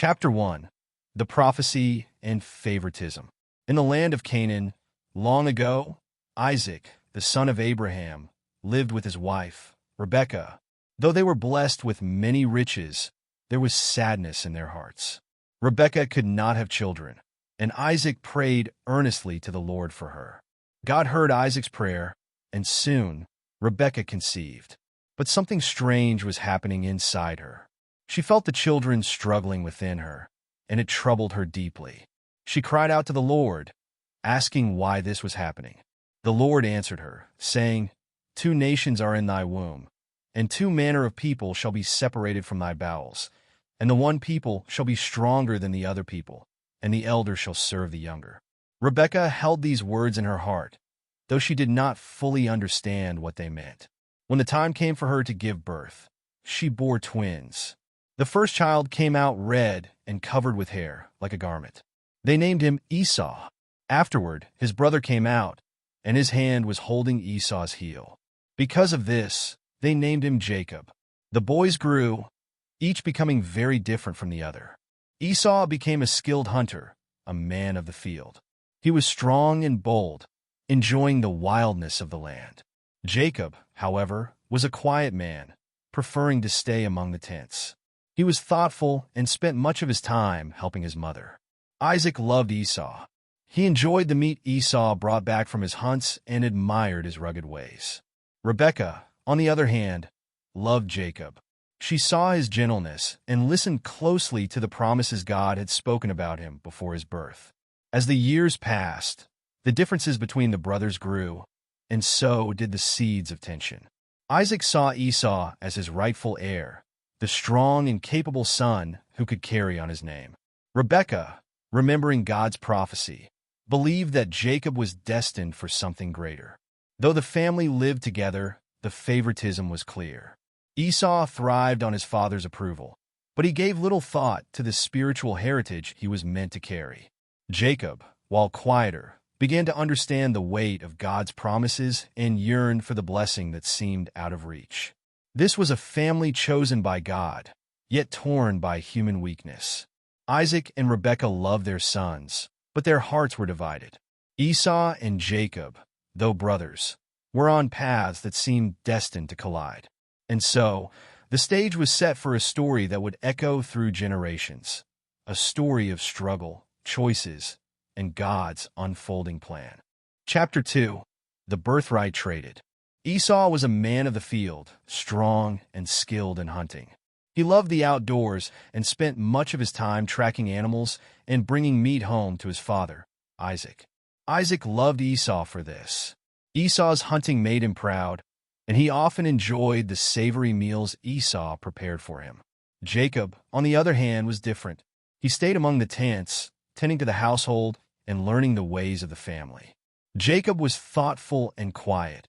Chapter 1. The Prophecy and Favoritism. In the land of Canaan, long ago, Isaac, the son of Abraham, lived with his wife, Rebekah. Though they were blessed with many riches, there was sadness in their hearts. Rebekah could not have children, and Isaac prayed earnestly to the Lord for her. God heard Isaac's prayer, and soon Rebekah conceived. But something strange was happening inside her. She felt the children struggling within her, and it troubled her deeply. She cried out to the Lord, asking why this was happening. The Lord answered her, saying, "Two nations are in thy womb, and two manner of people shall be separated from thy bowels. And the one people shall be stronger than the other people, and the elder shall serve the younger." Rebekah held these words in her heart, though she did not fully understand what they meant. When the time came for her to give birth, she bore twins. The first child came out red and covered with hair, like a garment. They named him Esau. Afterward, his brother came out, and his hand was holding Esau's heel. Because of this, they named him Jacob. The boys grew, each becoming very different from the other. Esau became a skilled hunter, a man of the field. He was strong and bold, enjoying the wildness of the land. Jacob, however, was a quiet man, preferring to stay among the tents. He was thoughtful and spent much of his time helping his mother. Isaac loved Esau. He enjoyed the meat Esau brought back from his hunts and admired his rugged ways. Rebekah, on the other hand, loved Jacob. She saw his gentleness and listened closely to the promises God had spoken about him before his birth. As the years passed, the differences between the brothers grew, and so did the seeds of tension. Isaac saw Esau as his rightful heir, the strong and capable son who could carry on his name. Rebekah, remembering God's prophecy, believed that Jacob was destined for something greater. Though the family lived together, the favoritism was clear. Esau thrived on his father's approval, but he gave little thought to the spiritual heritage he was meant to carry. Jacob, while quieter, began to understand the weight of God's promises and yearned for the blessing that seemed out of reach. This was a family chosen by God, yet torn by human weakness. Isaac and Rebekah loved their sons, but their hearts were divided. Esau and Jacob, though brothers, were on paths that seemed destined to collide. And so, the stage was set for a story that would echo through generations, a story of struggle, choices, and God's unfolding plan. Chapter 2. The Birthright Traded. Esau was a man of the field, strong and skilled in hunting. He loved the outdoors and spent much of his time tracking animals and bringing meat home to his father, Isaac. Isaac loved Esau for this. Esau's hunting made him proud, and he often enjoyed the savory meals Esau prepared for him. Jacob, on the other hand, was different. He stayed among the tents, tending to the household and learning the ways of the family. Jacob was thoughtful and quiet,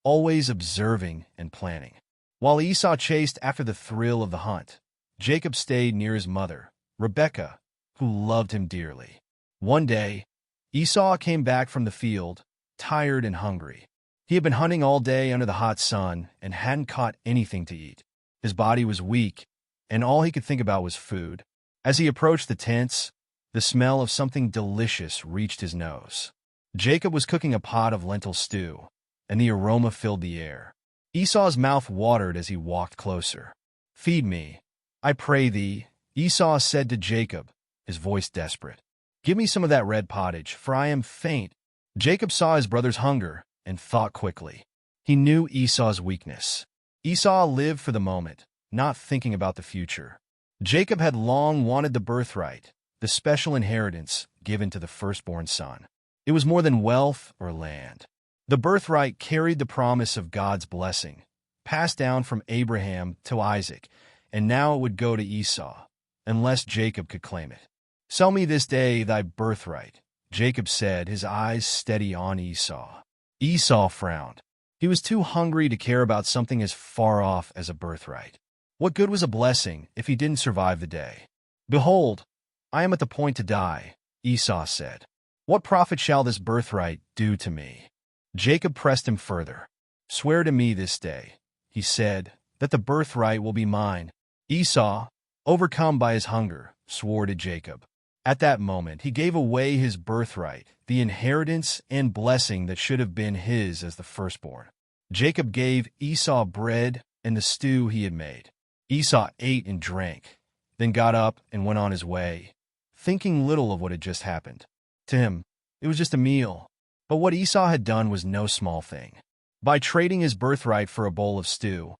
always observing and planning. While Esau chased after the thrill of the hunt, Jacob stayed near his mother, Rebekah, who loved him dearly. One day, Esau came back from the field, tired and hungry. He had been hunting all day under the hot sun and hadn't caught anything to eat. His body was weak, and all he could think about was food. As he approached the tents, the smell of something delicious reached his nose. Jacob was cooking a pot of lentil stew, and the aroma filled the air. Esau's mouth watered as he walked closer. "Feed me, I pray thee," Esau said to Jacob, his voice desperate. "Give me some of that red pottage, for I am faint." Jacob saw his brother's hunger and thought quickly. He knew Esau's weakness. Esau lived for the moment, not thinking about the future. Jacob had long wanted the birthright, the special inheritance given to the firstborn son. It was more than wealth or land. The birthright carried the promise of God's blessing, passed down from Abraham to Isaac, and now it would go to Esau, unless Jacob could claim it. "Sell me this day thy birthright," Jacob said, his eyes steady on Esau. Esau frowned. He was too hungry to care about something as far off as a birthright. What good was a blessing if he didn't survive the day? "Behold, I am at the point to die," Esau said. "What profit shall this birthright do to me?" Jacob pressed him further. "Swear to me this day," he said, "that the birthright will be mine." Esau, overcome by his hunger, swore to Jacob. At that moment, he gave away his birthright, the inheritance and blessing that should have been his as the firstborn. Jacob gave Esau bread and the stew he had made. Esau ate and drank, then got up and went on his way, thinking little of what had just happened. To him, it was just a meal. But what Esau had done was no small thing. By trading his birthright for a bowl of stew,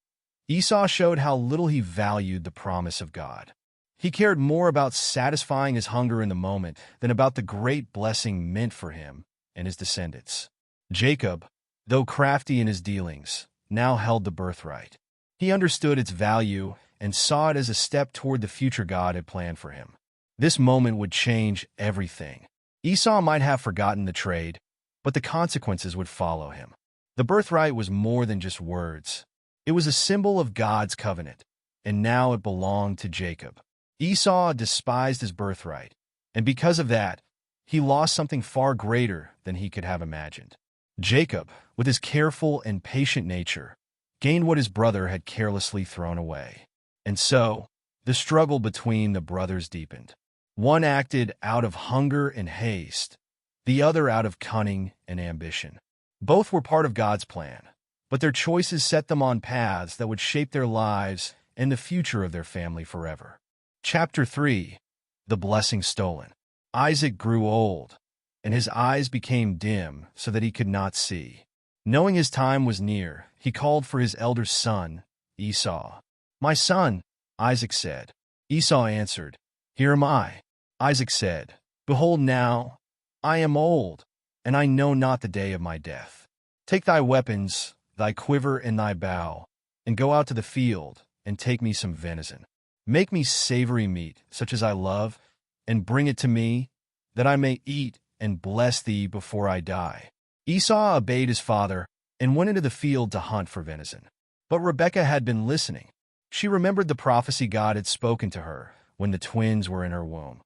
Esau showed how little he valued the promise of God. He cared more about satisfying his hunger in the moment than about the great blessing meant for him and his descendants. Jacob, though crafty in his dealings, now held the birthright. He understood its value and saw it as a step toward the future God had planned for him. This moment would change everything. Esau might have forgotten the trade, but the consequences would follow him. The birthright was more than just words. It was a symbol of God's covenant, and now it belonged to Jacob. Esau despised his birthright, and because of that, he lost something far greater than he could have imagined. Jacob, with his careful and patient nature, gained what his brother had carelessly thrown away. And so, the struggle between the brothers deepened. One acted out of hunger and haste, the other out of cunning and ambition. Both were part of God's plan, but their choices set them on paths that would shape their lives and the future of their family forever. Chapter 3. The Blessing Stolen. Isaac grew old, and his eyes became dim so that he could not see. Knowing his time was near, he called for his elder son, Esau. "My son," Isaac said. Esau answered, "Here am I." Isaac said, "Behold now, I am old, and I know not the day of my death. Take thy weapons, thy quiver and thy bow, and go out to the field, and take me some venison. Make me savory meat, such as I love, and bring it to me, that I may eat and bless thee before I die." Esau obeyed his father and went into the field to hunt for venison. But Rebekah had been listening. She remembered the prophecy God had spoken to her when the twins were in her womb,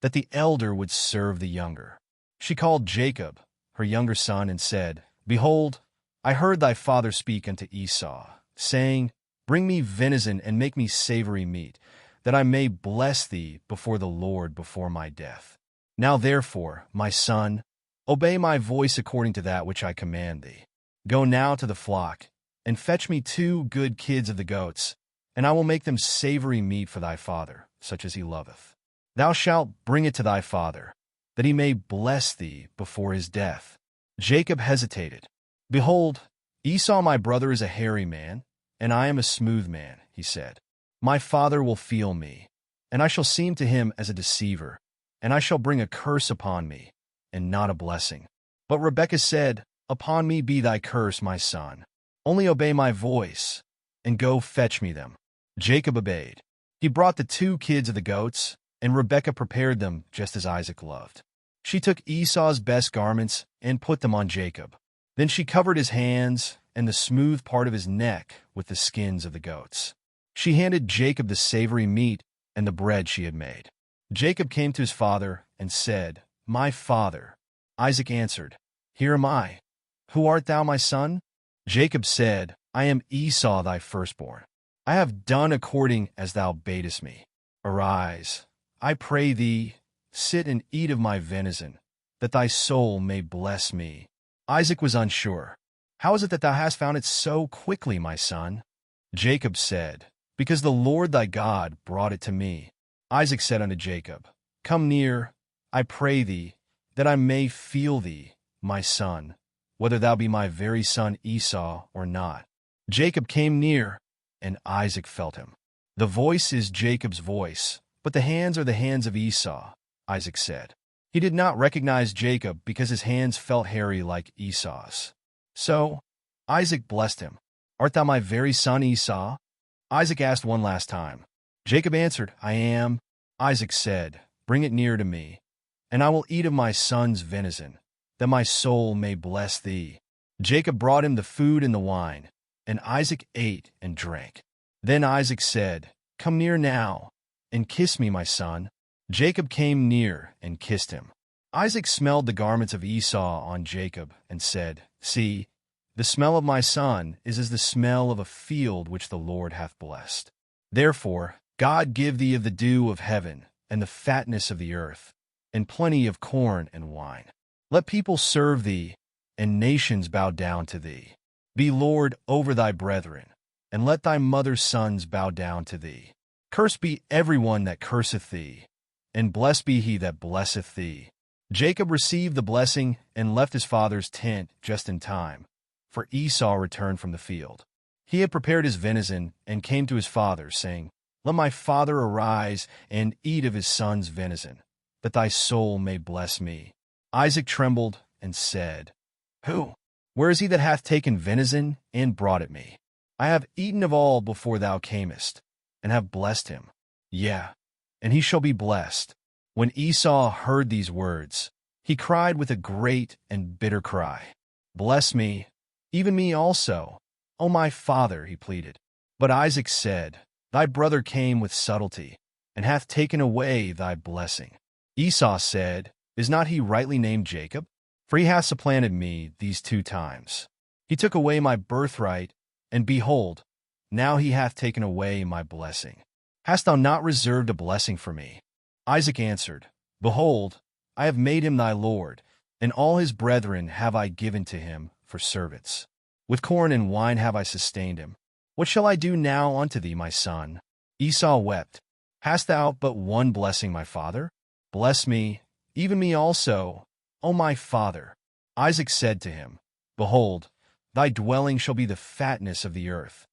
that the elder would serve the younger. She called Jacob, her younger son, and said, "Behold, I heard thy father speak unto Esau, saying, Bring me venison and make me savory meat, that I may bless thee before the Lord before my death. Now therefore, my son, obey my voice according to that which I command thee. Go now to the flock, and fetch me 2 good kids of the goats, and I will make them savory meat for thy father, such as he loveth. Thou shalt bring it to thy father, that he may bless thee before his death." Jacob hesitated. "Behold, Esau my brother is a hairy man, and I am a smooth man," he said. "My father will feel me, and I shall seem to him as a deceiver, and I shall bring a curse upon me, and not a blessing." But Rebekah said, "Upon me be thy curse, my son. Only obey my voice, and go fetch me them." Jacob obeyed. He brought the 2 kids of the goats, and Rebekah prepared them just as Isaac loved. She took Esau's best garments and put them on Jacob. Then she covered his hands and the smooth part of his neck with the skins of the goats. She handed Jacob the savory meat and the bread she had made. Jacob came to his father and said, "My father." Isaac answered, "Here am I. Who art thou, my son?" Jacob said, "I am Esau thy firstborn. I have done according as thou badest me. Arise, I pray thee, sit and eat of my venison, that thy soul may bless me." Isaac was unsure. "How is it that thou hast found it so quickly, my son?" Jacob said, "Because the Lord thy God brought it to me." Isaac said unto Jacob, "Come near, I pray thee, that I may feel thee, my son, whether thou be my very son Esau or not." Jacob came near, and Isaac felt him. "The voice is Jacob's voice, but the hands are the hands of Esau," Isaac said. He did not recognize Jacob because his hands felt hairy like Esau's. So Isaac blessed him. "Art thou my very son Esau?" Isaac asked one last time. Jacob answered, "I am." Isaac said, "Bring it near to me, and I will eat of my son's venison, that my soul may bless thee." Jacob brought him the food and the wine, and Isaac ate and drank. Then Isaac said, "Come near now, and kiss me, my son." Jacob came near and kissed him. Isaac smelled the garments of Esau on Jacob and said, "See, the smell of my son is as the smell of a field which the Lord hath blessed. Therefore, God give thee of the dew of heaven, and the fatness of the earth, and plenty of corn and wine. Let people serve thee, and nations bow down to thee. Be Lord over thy brethren, and let thy mother's sons bow down to thee. Cursed be every one that curseth thee, and blessed be he that blesseth thee. Jacob received the blessing and left his father's tent just in time, for Esau returned from the field. He had prepared his venison and came to his father, saying, Let my father arise and eat of his son's venison, that thy soul may bless me. Isaac trembled and said, Who? Where is he that hath taken venison and brought it me? I have eaten of all before thou camest, and have blessed him. Yea, and he shall be blessed. When Esau heard these words, he cried with a great and bitter cry. Bless me, even me also, O my father, he pleaded. But Isaac said, Thy brother came with subtlety, and hath taken away thy blessing. Esau said, Is not he rightly named Jacob? For he hath supplanted me these 2 times. He took away my birthright, and behold, now he hath taken away my blessing. Hast thou not reserved a blessing for me? Isaac answered, Behold, I have made him thy lord, and all his brethren have I given to him for servants. With corn and wine have I sustained him. What shall I do now unto thee, my son? Esau wept. Hast thou but one blessing, my father? Bless me, even me also, O my father. Isaac said to him, Behold, thy dwelling shall be the fatness of the earth,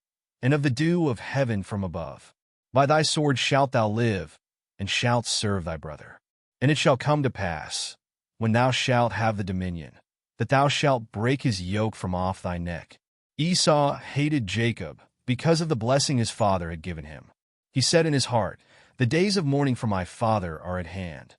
and of the dew of heaven from above. By thy sword shalt thou live, and shalt serve thy brother. And it shall come to pass, when thou shalt have the dominion, that thou shalt break his yoke from off thy neck. Esau hated Jacob because of the blessing his father had given him. He said in his heart, The days of mourning for my father are at hand.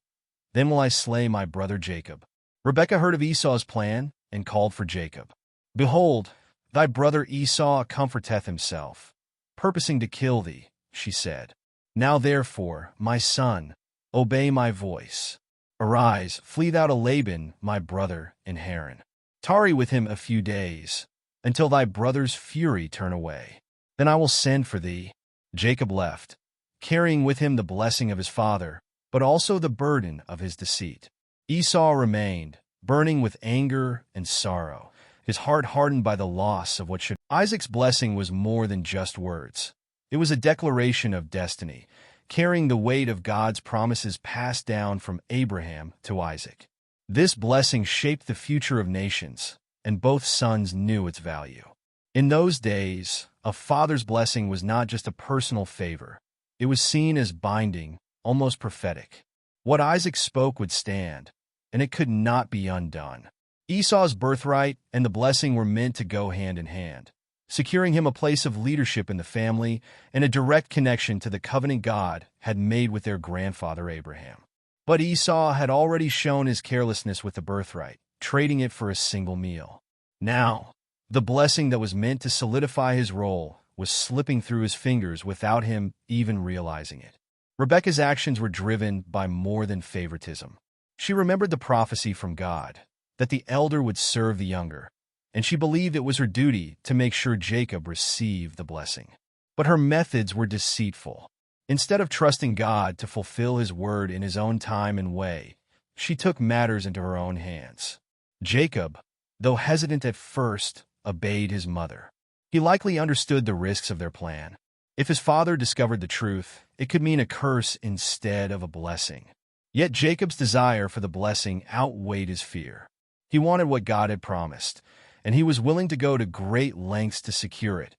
Then will I slay my brother Jacob. Rebekah heard of Esau's plan, and called for Jacob. Behold, thy brother Esau comforteth himself, purposing to kill thee, she said. Now therefore, my son, obey my voice. Arise, flee thou to Laban, my brother, in Haran. Tarry with him a few days, until thy brother's fury turn away. Then I will send for thee. Jacob left, carrying with him the blessing of his father, but also the burden of his deceit. Esau remained, burning with anger and sorrow, his heart hardened by the loss of what should. Isaac's blessing was more than just words. It was a declaration of destiny, carrying the weight of God's promises passed down from Abraham to Isaac. This blessing shaped the future of nations, and both sons knew its value. In those days, a father's blessing was not just a personal favor. It was seen as binding, almost prophetic. What Isaac spoke would stand, and it could not be undone. Esau's birthright and the blessing were meant to go hand in hand, securing him a place of leadership in the family and a direct connection to the covenant God had made with their grandfather Abraham. But Esau had already shown his carelessness with the birthright, trading it for a single meal. Now, the blessing that was meant to solidify his role was slipping through his fingers without him even realizing it. Rebekah's actions were driven by more than favoritism. She remembered the prophecy from God that the elder would serve the younger, and she believed it was her duty to make sure Jacob received the blessing. But her methods were deceitful. Instead of trusting God to fulfill his word in his own time and way, she took matters into her own hands. Jacob, though hesitant at first, obeyed his mother. He likely understood the risks of their plan. If his father discovered the truth, it could mean a curse instead of a blessing. Yet Jacob's desire for the blessing outweighed his fear. He wanted what God had promised, and he was willing to go to great lengths to secure it,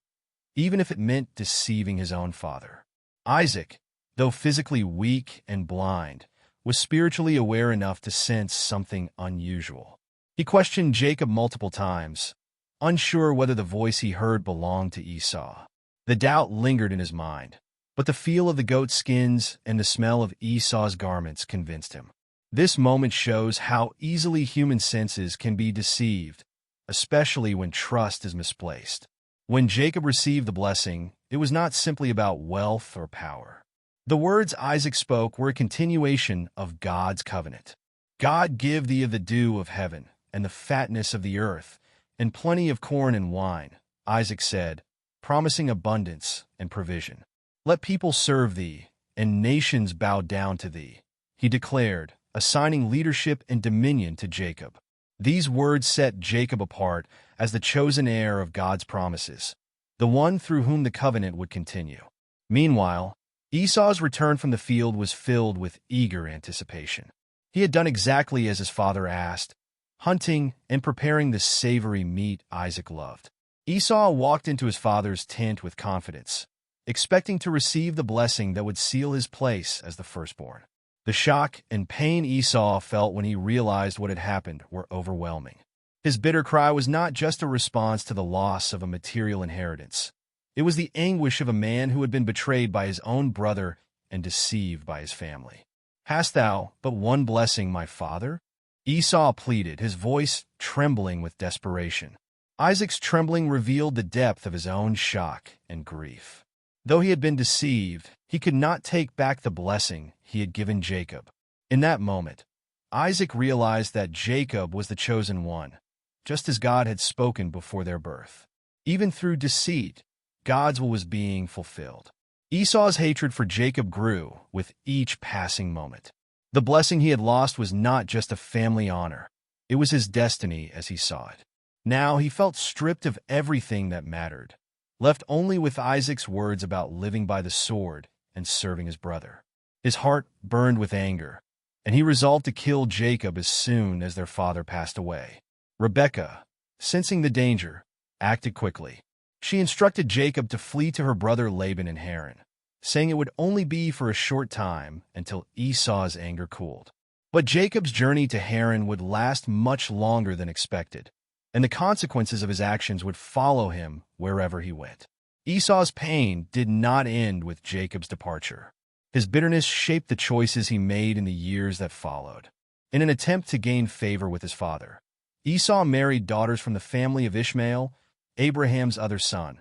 even if it meant deceiving his own father. Isaac, though physically weak and blind, was spiritually aware enough to sense something unusual. He questioned Jacob multiple times, unsure whether the voice he heard belonged to Esau. The doubt lingered in his mind, but the feel of the goat skins and the smell of Esau's garments convinced him. This moment shows how easily human senses can be deceived, especially when trust is misplaced. When Jacob received the blessing, it was not simply about wealth or power. The words Isaac spoke were a continuation of God's covenant. God give thee of the dew of heaven, and the fatness of the earth, and plenty of corn and wine, Isaac said, promising abundance and provision. Let people serve thee, and nations bowed down to thee," he declared, assigning leadership and dominion to Jacob. These words set Jacob apart as the chosen heir of God's promises, the one through whom the covenant would continue. Meanwhile, Esau's return from the field was filled with eager anticipation. He had done exactly as his father asked, hunting and preparing the savory meat Isaac loved. Esau walked into his father's tent with confidence, expecting to receive the blessing that would seal his place as the firstborn. The shock and pain Esau felt when he realized what had happened were overwhelming. His bitter cry was not just a response to the loss of a material inheritance. It was the anguish of a man who had been betrayed by his own brother and deceived by his family. "Hast thou but one blessing, my father?" Esau pleaded, his voice trembling with desperation. Isaac's trembling revealed the depth of his own shock and grief. Though he had been deceived, he could not take back the blessing he had given Jacob. In that moment, Isaac realized that Jacob was the chosen one, just as God had spoken before their birth. Even through deceit, God's will was being fulfilled. Esau's hatred for Jacob grew with each passing moment. The blessing he had lost was not just a family honor. It was his destiny as he saw it. Now he felt stripped of everything that mattered, left only with Isaac's words about living by the sword and serving his brother. His heart burned with anger, and he resolved to kill Jacob as soon as their father passed away. Rebekah, sensing the danger, acted quickly. She instructed Jacob to flee to her brother Laban in Haran, saying it would only be for a short time until Esau's anger cooled. But Jacob's journey to Haran would last much longer than expected, and the consequences of his actions would follow him wherever he went. Esau's pain did not end with Jacob's departure. His bitterness shaped the choices he made in the years that followed. In an attempt to gain favor with his father, Esau married daughters from the family of Ishmael, Abraham's other son,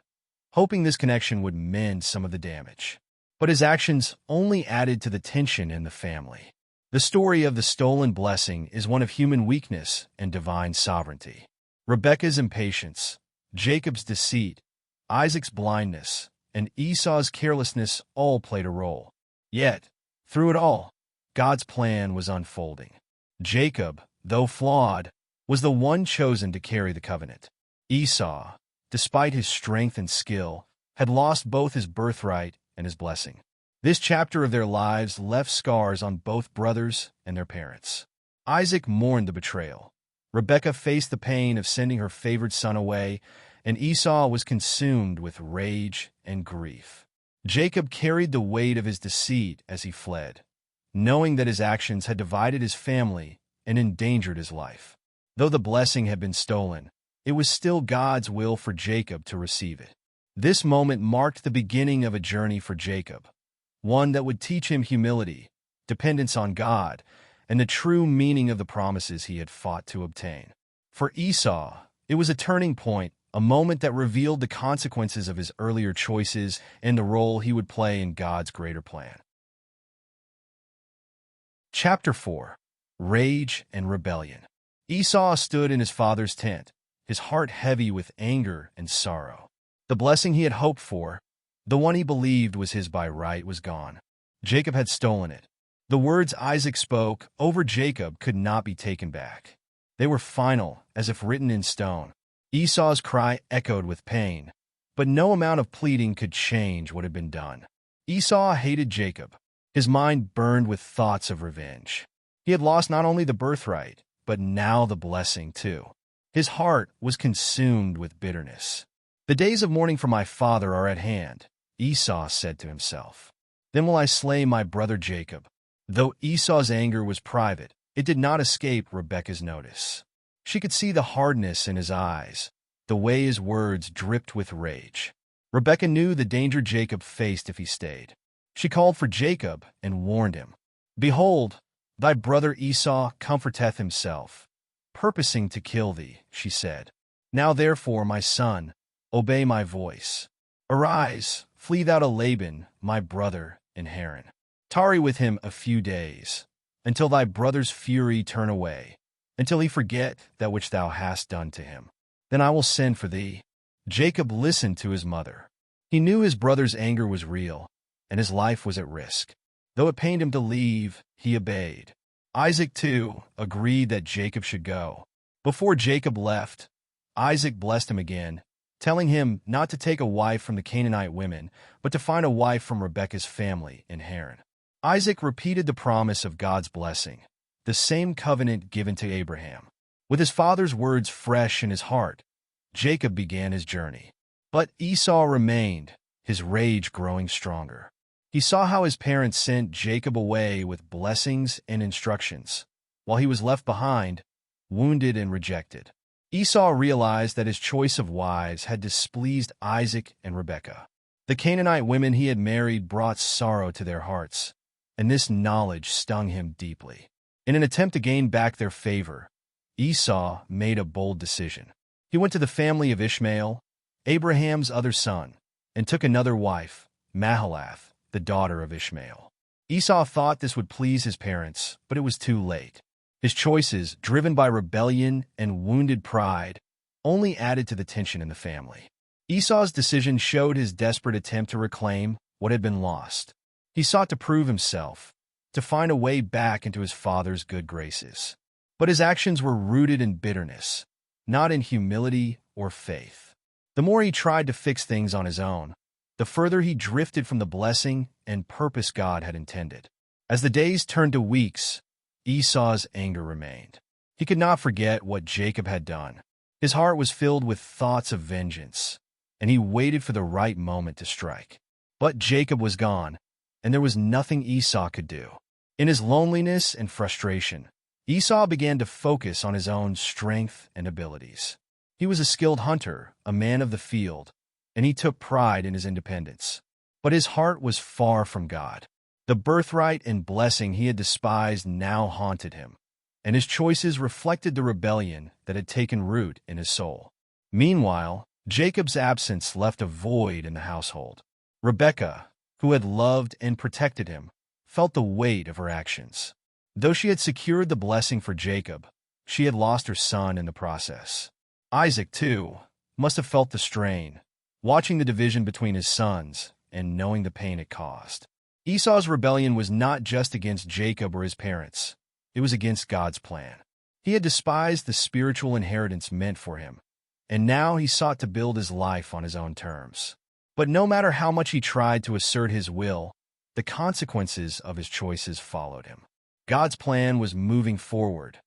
hoping this connection would mend some of the damage. But his actions only added to the tension in the family. The story of the stolen blessing is one of human weakness and divine sovereignty. Rebekah's impatience, Jacob's deceit, Isaac's blindness, and Esau's carelessness all played a role. Yet, through it all, God's plan was unfolding. Jacob, though flawed, was the one chosen to carry the covenant. Esau, despite his strength and skill, had lost both his birthright and his blessing. This chapter of their lives left scars on both brothers and their parents. Isaac mourned the betrayal. Rebekah faced the pain of sending her favored son away, and Esau was consumed with rage and grief. Jacob carried the weight of his deceit as he fled, knowing that his actions had divided his family and endangered his life. Though the blessing had been stolen, it was still God's will for Jacob to receive it. This moment marked the beginning of a journey for Jacob, one that would teach him humility, dependence on God, and the true meaning of the promises he had fought to obtain. For Esau, it was a turning point, a moment that revealed the consequences of his earlier choices and the role he would play in God's greater plan. Chapter 4. Rage and Rebellion. Esau stood in his father's tent, his heart heavy with anger and sorrow. The blessing he had hoped for, the one he believed was his by right, was gone. Jacob had stolen it. The words Isaac spoke over Jacob could not be taken back. They were final, as if written in stone. Esau's cry echoed with pain, but no amount of pleading could change what had been done. Esau hated Jacob. His mind burned with thoughts of revenge. He had lost not only the birthright, but now the blessing too. His heart was consumed with bitterness. "The days of mourning for my father are at hand," Esau said to himself. "Then will I slay my brother Jacob." Though Esau's anger was private, it did not escape Rebekah's notice. She could see the hardness in his eyes, the way his words dripped with rage. Rebekah knew the danger Jacob faced if he stayed. She called for Jacob and warned him. "Behold, thy brother Esau comforteth himself, purposing to kill thee," she said. "Now therefore, my son, obey my voice. Arise, flee thou to Laban, my brother, in Haran. Tarry with him a few days, until thy brother's fury turn away, until he forget that which thou hast done to him. Then I will send for thee." Jacob listened to his mother. He knew his brother's anger was real, and his life was at risk. Though it pained him to leave, he obeyed. Isaac, too, agreed that Jacob should go. Before Jacob left, Isaac blessed him again, telling him not to take a wife from the Canaanite women, but to find a wife from Rebekah's family in Haran. Isaac repeated the promise of God's blessing, the same covenant given to Abraham. With his father's words fresh in his heart, Jacob began his journey. But Esau remained, his rage growing stronger. He saw how his parents sent Jacob away with blessings and instructions, while he was left behind, wounded and rejected. Esau realized that his choice of wives had displeased Isaac and Rebekah. The Canaanite women he had married brought sorrow to their hearts, and this knowledge stung him deeply. In an attempt to gain back their favor, Esau made a bold decision. He went to the family of Ishmael, Abraham's other son, and took another wife, Mahalath, the daughter of Ishmael. Esau thought this would please his parents, but it was too late. His choices, driven by rebellion and wounded pride, only added to the tension in the family. Esau's decision showed his desperate attempt to reclaim what had been lost. He sought to prove himself, to find a way back into his father's good graces. But his actions were rooted in bitterness, not in humility or faith. The more he tried to fix things on his own, the further he drifted from the blessing and purpose God had intended. As the days turned to weeks, Esau's anger remained. He could not forget what Jacob had done. His heart was filled with thoughts of vengeance, and he waited for the right moment to strike. But Jacob was gone, and there was nothing Esau could do. In his loneliness and frustration, Esau began to focus on his own strength and abilities. He was a skilled hunter, a man of the field, and he took pride in his independence. But his heart was far from God. The birthright and blessing he had despised now haunted him, and his choices reflected the rebellion that had taken root in his soul. Meanwhile, Jacob's absence left a void in the household. Rebekah, who had loved and protected him, felt the weight of her actions. Though she had secured the blessing for Jacob, she had lost her son in the process. Isaac, too, must have felt the strain, watching the division between his sons and knowing the pain it caused. Esau's rebellion was not just against Jacob or his parents. It was against God's plan. He had despised the spiritual inheritance meant for him, and now he sought to build his life on his own terms. But no matter how much he tried to assert his will, the consequences of his choices followed him. God's plan was moving forward,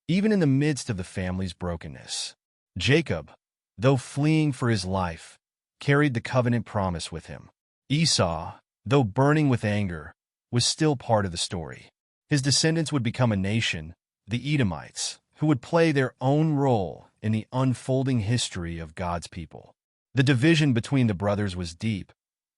even in the midst of the family's brokenness. Jacob, though fleeing for his life, carried the covenant promise with him. Esau, though burning with anger, was still part of the story. His descendants would become a nation, the Edomites, who would play their own role in the unfolding history of God's people. The division between the brothers was deep,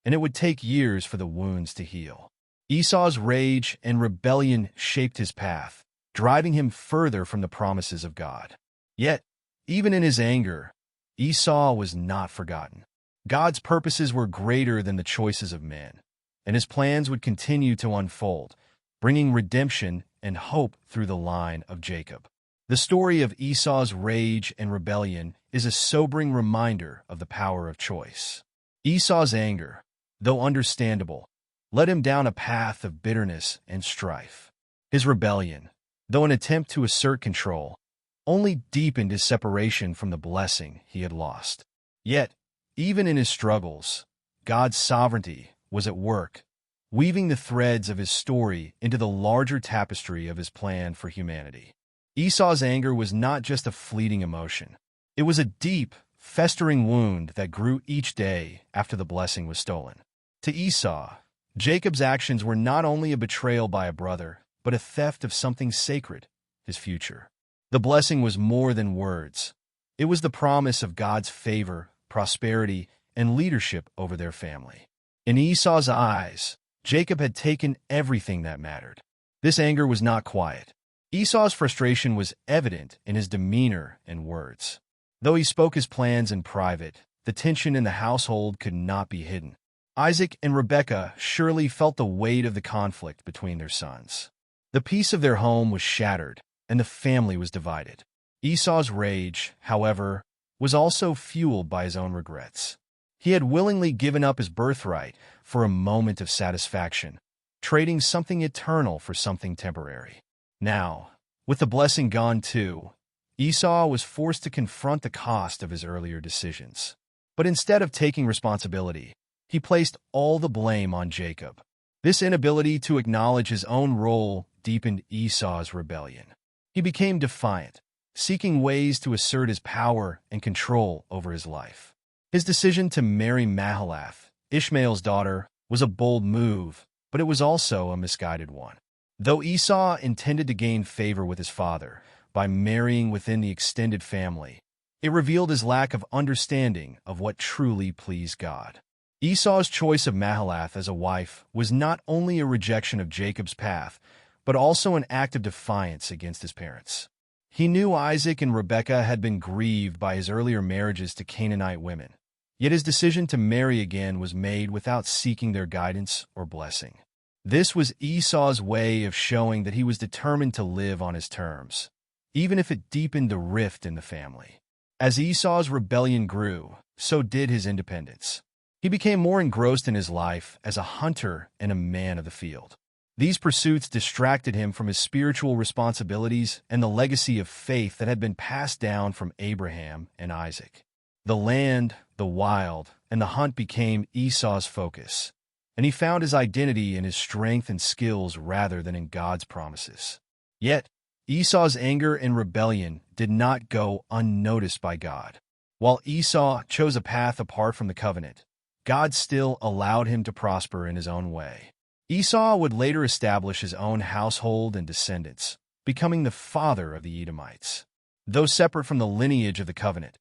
and it would take years for the wounds to heal. Esau's rage and rebellion shaped his path, driving him further from the promises of God. Yet, even in his anger, Esau was not forgotten. God's purposes were greater than the choices of men, and his plans would continue to unfold, bringing redemption and hope through the line of Jacob. The story of Esau's rage and rebellion is a sobering reminder of the power of choice. Esau's anger, though understandable, led him down a path of bitterness and strife. His rebellion, though an attempt to assert control, only deepened his separation from the blessing he had lost. Yet, even in his struggles, God's sovereignty was at work, weaving the threads of his story into the larger tapestry of his plan for humanity. Esau's anger was not just a fleeting emotion. It was a deep, festering wound that grew each day after the blessing was stolen. To Esau, Jacob's actions were not only a betrayal by a brother, but a theft of something sacred, his future. The blessing was more than words. It was the promise of God's favor, prosperity, and leadership over their family. In Esau's eyes, Jacob had taken everything that mattered. This anger was not quiet. Esau's frustration was evident in his demeanor and words. Though he spoke his plans in private, the tension in the household could not be hidden. Isaac and Rebekah surely felt the weight of the conflict between their sons. The peace of their home was shattered, and the family was divided. Esau's rage, however, was also fueled by his own regrets. He had willingly given up his birthright for a moment of satisfaction, trading something eternal for something temporary. Now, with the blessing gone too, Esau was forced to confront the cost of his earlier decisions. But instead of taking responsibility, he placed all the blame on Jacob. This inability to acknowledge his own role deepened Esau's rebellion. He became defiant, seeking ways to assert his power and control over his life. His decision to marry Mahalath, Ishmael's daughter, was a bold move, but it was also a misguided one. Though Esau intended to gain favor with his father by marrying within the extended family, it revealed his lack of understanding of what truly pleased God. Esau's choice of Mahalath as a wife was not only a rejection of Jacob's path, but also an act of defiance against his parents. He knew Isaac and Rebekah had been grieved by his earlier marriages to Canaanite women, yet his decision to marry again was made without seeking their guidance or blessing. This was Esau's way of showing that he was determined to live on his terms, even if it deepened the rift in the family. As Esau's rebellion grew, so did his independence. He became more engrossed in his life as a hunter and a man of the field. These pursuits distracted him from his spiritual responsibilities and the legacy of faith that had been passed down from Abraham and Isaac. The land, the wild, and the hunt became Esau's focus, and he found his identity in his strength and skills rather than in God's promises. Yet, Esau's anger and rebellion did not go unnoticed by God. While Esau chose a path apart from the covenant, God still allowed him to prosper in his own way. Esau would later establish his own household and descendants, becoming the father of the Edomites. Though separate from the lineage of the covenant,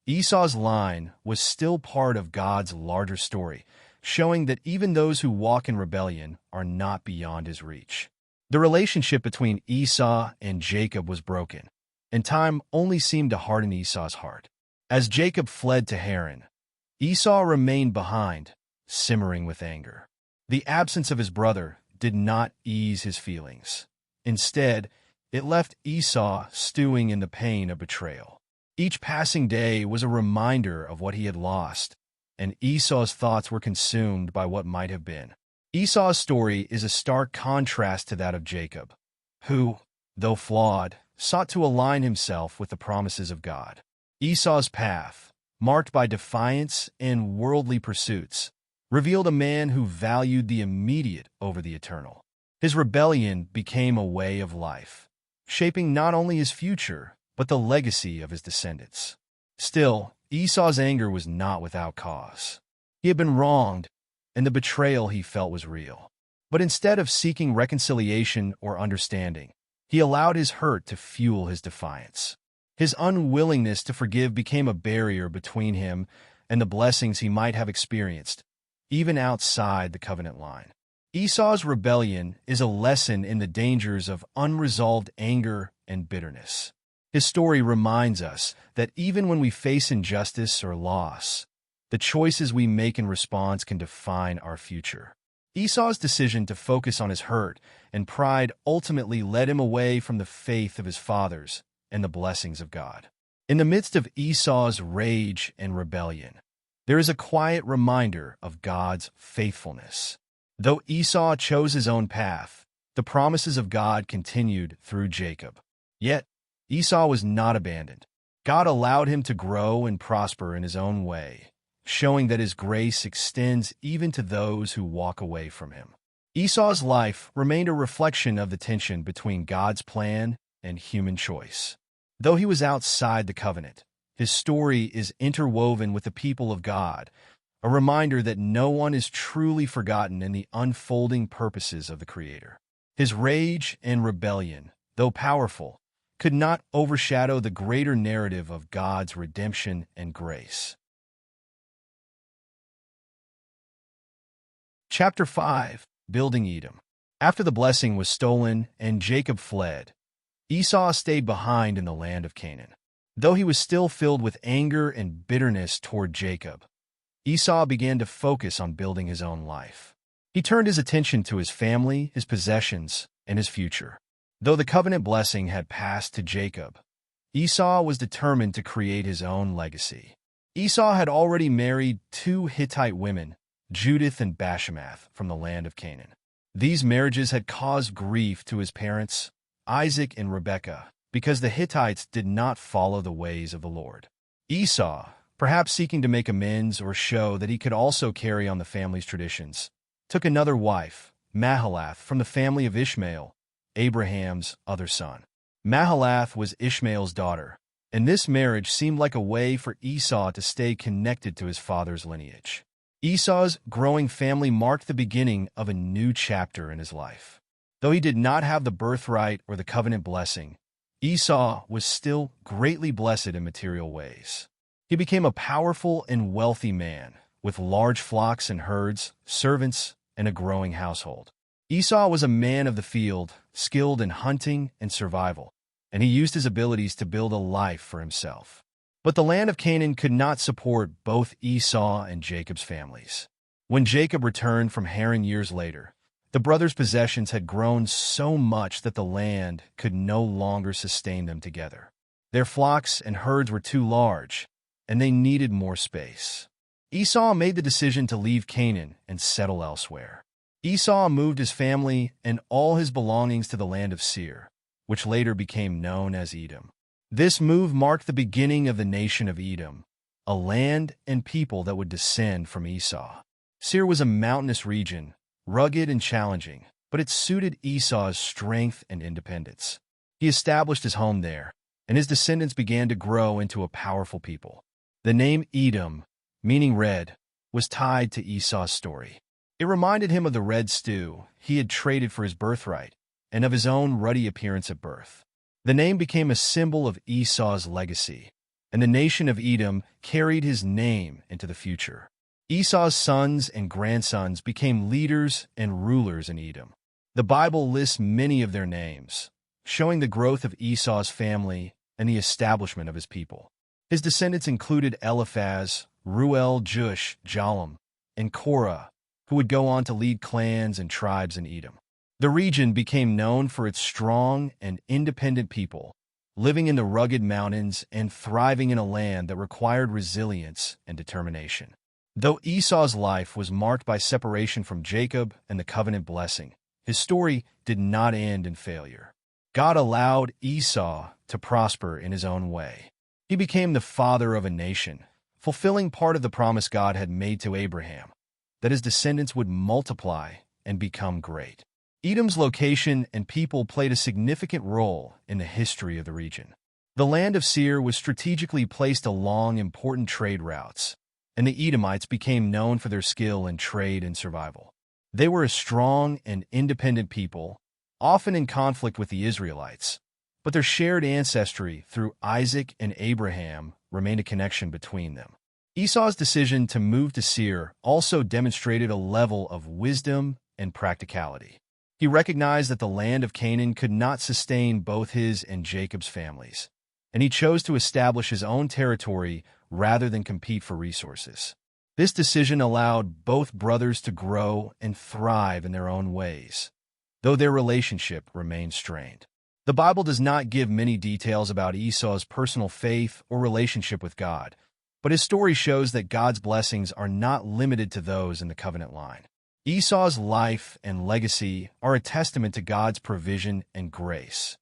Esau's line was still part of God's larger story, showing that even those who walk in rebellion are not beyond his reach. The relationship between Esau and Jacob was broken, and time only seemed to harden Esau's heart. As Jacob fled to Haran, Esau remained behind, simmering with anger. The absence of his brother did not ease his feelings. Instead, it left Esau stewing in the pain of betrayal. Each passing day was a reminder of what he had lost, and Esau's thoughts were consumed by what might have been. Esau's story is a stark contrast to that of Jacob, who, though flawed, sought to align himself with the promises of God. Esau's path, marked by defiance and worldly pursuits, revealed a man who valued the immediate over the eternal. His rebellion became a way of life, shaping not only his future, but the legacy of his descendants. Still, Esau's anger was not without cause. He had been wronged, and the betrayal he felt was real. But instead of seeking reconciliation or understanding, he allowed his hurt to fuel his defiance. His unwillingness to forgive became a barrier between him and the blessings he might have experienced, even outside the covenant line. Esau's rebellion is a lesson in the dangers of unresolved anger and bitterness. His story reminds us that even when we face injustice or loss, the choices we make in response can define our future. Esau's decision to focus on his hurt and pride ultimately led him away from the faith of his fathers and the blessings of God. In the midst of Esau's rage and rebellion, there is a quiet reminder of God's faithfulness. Though Esau chose his own path, the promises of God continued through Jacob. Yet, Esau was not abandoned. God allowed him to grow and prosper in his own way, showing that his grace extends even to those who walk away from him. Esau's life remained a reflection of the tension between God's plan and human choice. Though he was outside the covenant, his story is interwoven with the people of God, a reminder that no one is truly forgotten in the unfolding purposes of the Creator. His rage and rebellion, though powerful, could not overshadow the greater narrative of God's redemption and grace. Chapter 5. Building Edom. After the blessing was stolen and Jacob fled, Esau stayed behind in the land of Canaan. Though he was still filled with anger and bitterness toward Jacob, Esau began to focus on building his own life. He turned his attention to his family, his possessions, and his future. Though the covenant blessing had passed to Jacob, Esau was determined to create his own legacy. Esau had already married 2 Hittite women, Judith and Bashemath, from the land of Canaan. These marriages had caused grief to his parents, Isaac and Rebekah, because the Hittites did not follow the ways of the Lord. Esau, perhaps seeking to make amends or show that he could also carry on the family's traditions, took another wife, Mahalath, from the family of Ishmael, Abraham's other son. Mahalath was Ishmael's daughter, and this marriage seemed like a way for Esau to stay connected to his father's lineage. Esau's growing family marked the beginning of a new chapter in his life. Though he did not have the birthright or the covenant blessing, Esau was still greatly blessed in material ways. He became a powerful and wealthy man, with large flocks and herds, servants, and a growing household. Esau was a man of the field, skilled in hunting and survival, and he used his abilities to build a life for himself. But the land of Canaan could not support both Esau and Jacob's families. When Jacob returned from Haran years later, the brothers' possessions had grown so much that the land could no longer sustain them together. Their flocks and herds were too large, and they needed more space. Esau made the decision to leave Canaan and settle elsewhere. Esau moved his family and all his belongings to the land of Seir, which later became known as Edom. This move marked the beginning of the nation of Edom, a land and people that would descend from Esau. Seir was a mountainous region, rugged and challenging, but it suited Esau's strength and independence. He established his home there, and his descendants began to grow into a powerful people. The name Edom, meaning red, was tied to Esau's story. It reminded him of the red stew he had traded for his birthright, and of his own ruddy appearance at birth. The name became a symbol of Esau's legacy, and the nation of Edom carried his name into the future. Esau's sons and grandsons became leaders and rulers in Edom. The Bible lists many of their names, showing the growth of Esau's family and the establishment of his people. His descendants included Eliphaz, Ruel, Jush, Jalam, and Korah, who would go on to lead clans and tribes in Edom. The region became known for its strong and independent people, living in the rugged mountains and thriving in a land that required resilience and determination. Though Esau's life was marked by separation from Jacob and the covenant blessing, his story did not end in failure. God allowed Esau to prosper in his own way. He became the father of a nation, fulfilling part of the promise God had made to Abraham, that his descendants would multiply and become great. Edom's location and people played a significant role in the history of the region. The land of Seir was strategically placed along important trade routes, and the Edomites became known for their skill in trade and survival. They were a strong and independent people, often in conflict with the Israelites, but their shared ancestry through Isaac and Abraham remained a connection between them. Esau's decision to move to Seir also demonstrated a level of wisdom and practicality. He recognized that the land of Canaan could not sustain both his and Jacob's families, and he chose to establish his own territory rather than compete for resources. This decision allowed both brothers to grow and thrive in their own ways, though their relationship remained strained. The Bible does not give many details about Esau's personal faith or relationship with God, but his story shows that God's blessings are not limited to those in the covenant line. Esau's life and legacy are a testament to God's provision and grace,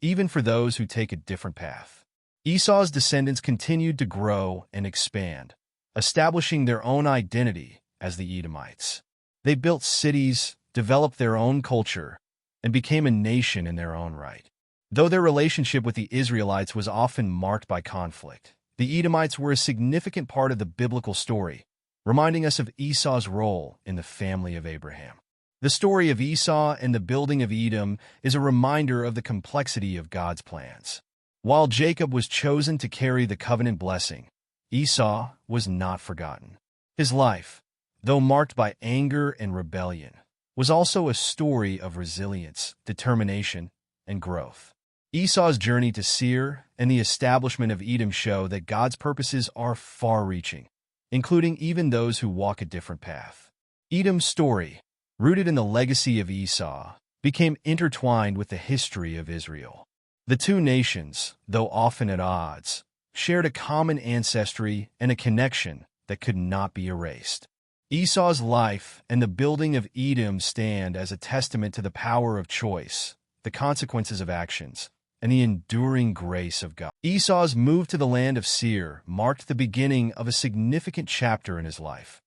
even for those who take a different path. Esau's descendants continued to grow and expand, establishing their own identity as the Edomites. They built cities, developed their own culture, and became a nation in their own right. Though their relationship with the Israelites was often marked by conflict, the Edomites were a significant part of the biblical story, reminding us of Esau's role in the family of Abraham. The story of Esau and the building of Edom is a reminder of the complexity of God's plans. While Jacob was chosen to carry the covenant blessing, Esau was not forgotten. His life, though marked by anger and rebellion, was also a story of resilience, determination, and growth. Esau's journey to Seir and the establishment of Edom show that God's purposes are far-reaching, including even those who walk a different path. Edom's story, rooted in the legacy of Esau, became intertwined with the history of Israel. The two nations, though often at odds, shared a common ancestry and a connection that could not be erased. Esau's life and the building of Edom stand as a testament to the power of choice, the consequences of actions, and the enduring grace of God. Esau's move to the land of Seir marked the beginning of a significant chapter in his life,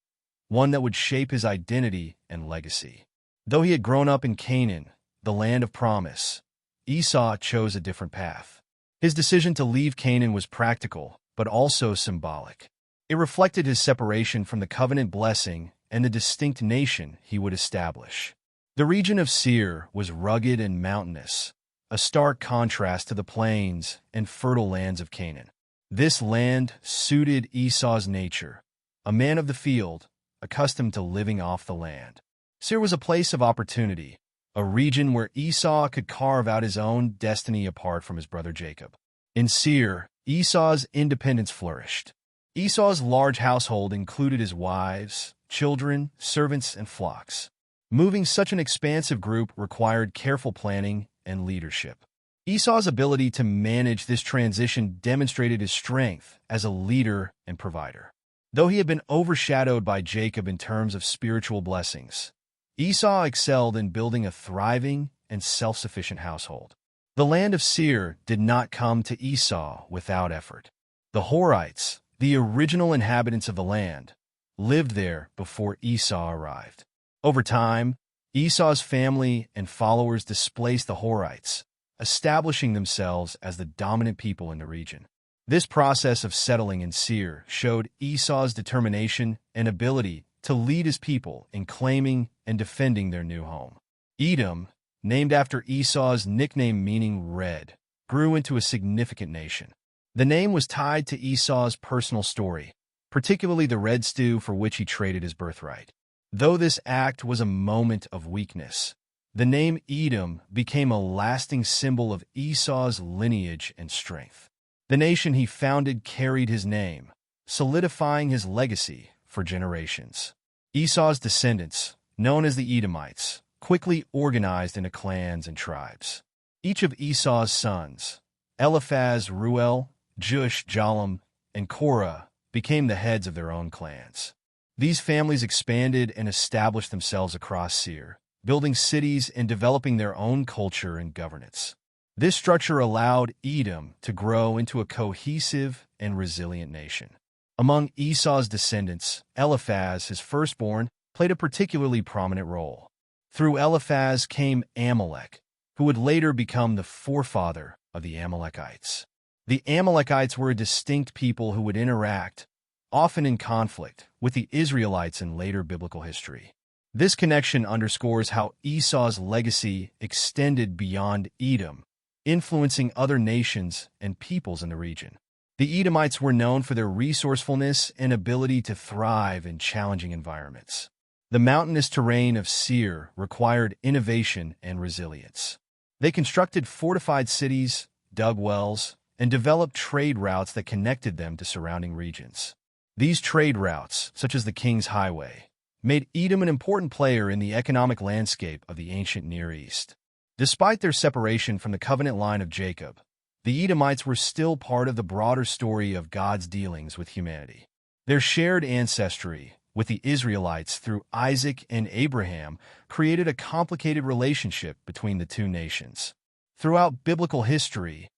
one that would shape his identity and legacy. Though he had grown up in Canaan, the land of promise, Esau chose a different path. His decision to leave Canaan was practical, but also symbolic. It reflected his separation from the covenant blessing and the distinct nation he would establish. The region of Seir was rugged and mountainous, a stark contrast to the plains and fertile lands of Canaan. This land suited Esau's nature, a man of the field, accustomed to living off the land. Seir was a place of opportunity, a region where Esau could carve out his own destiny apart from his brother Jacob. In Seir, Esau's independence flourished. Esau's large household included his wives, children, servants, and flocks. Moving such an expansive group required careful planning and leadership. Esau's ability to manage this transition demonstrated his strength as a leader and provider. Though he had been overshadowed by Jacob in terms of spiritual blessings, Esau excelled in building a thriving and self-sufficient household. The land of Seir did not come to Esau without effort. The Horites, the original inhabitants of the land, lived there before Esau arrived. Over time, Esau's family and followers displaced the Horites, establishing themselves as the dominant people in the region. This process of settling in Seir showed Esau's determination and ability to lead his people in claiming and defending their new home. Edom, named after Esau's nickname meaning red, grew into a significant nation. The name was tied to Esau's personal story, particularly the red stew for which he traded his birthright. Though this act was a moment of weakness, the name Edom became a lasting symbol of Esau's lineage and strength. The nation he founded carried his name, solidifying his legacy for generations. Esau's descendants, known as the Edomites, quickly organized into clans and tribes. Each of Esau's sons, Eliphaz, Reuel, Jush, Jalam, and Korah, became the heads of their own clans. These families expanded and established themselves across Seir, building cities and developing their own culture and governance. This structure allowed Edom to grow into a cohesive and resilient nation. Among Esau's descendants, Eliphaz, his firstborn, played a particularly prominent role. Through Eliphaz came Amalek, who would later become the forefather of the Amalekites. The Amalekites were a distinct people who would interact, often in conflict, with the Israelites in later biblical history. This connection underscores how Esau's legacy extended beyond Edom, influencing other nations and peoples in the region. The Edomites were known for their resourcefulness and ability to thrive in challenging environments. The mountainous terrain of Seir required innovation and resilience. They constructed fortified cities, dug wells, and developed trade routes that connected them to surrounding regions. These trade routes, such as the King's Highway, made Edom an important player in the economic landscape of the ancient Near East. Despite their separation from the covenant line of Jacob, the Edomites were still part of the broader story of God's dealings with humanity. Their shared ancestry with the Israelites through Isaac and Abraham created a complicated relationship between the two nations. Throughout biblical history,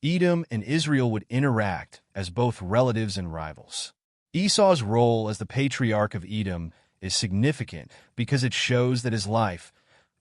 Edom and Israel would interact as both relatives and rivals. Esau's role as the patriarch of Edom is significant because it shows that his life,